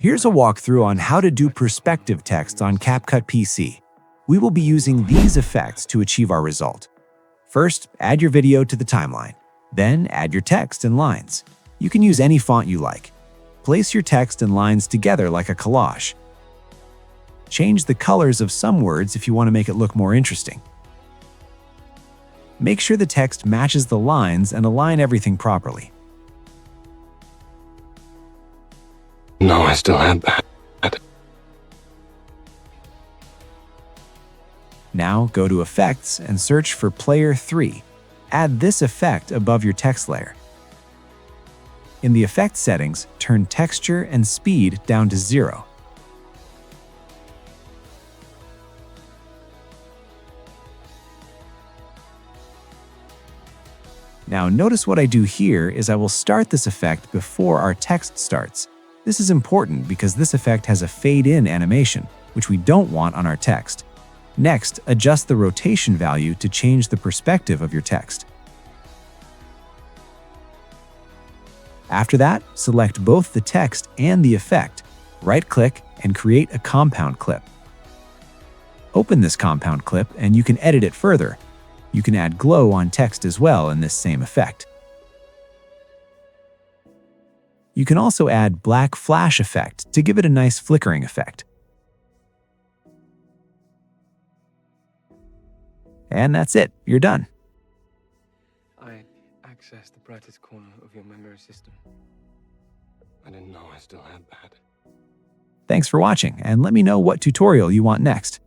Here's a walkthrough on how to do perspective text on CapCut PC. We will be using these effects to achieve our result. First, add your video to the timeline. Then, add your text and lines. You can use any font you like. Place your text and lines together like a collage. Change the colors of some words if you want to make it look more interesting. Make sure the text matches the lines and align everything properly. No, I still have that. Now go to Effects and search for Player 3. Add this effect above your text layer. In the effect settings, turn Texture and Speed down to 0. Now notice what I do here is I will start this effect before our text starts. This is important because this effect has a fade-in animation, which we don't want on our text. Next, adjust the rotation value to change the perspective of your text. After that, select both the text and the effect, right-click, and create a compound clip. Open this compound clip and you can edit it further. You can add glow on text as well in this same effect. You can also add black flash effect to give it a nice flickering effect. And that's it, you're done. I accessed the brightest corner of your memory system. I didn't know I still had that. Thanks for watching, and let me know what tutorial you want next.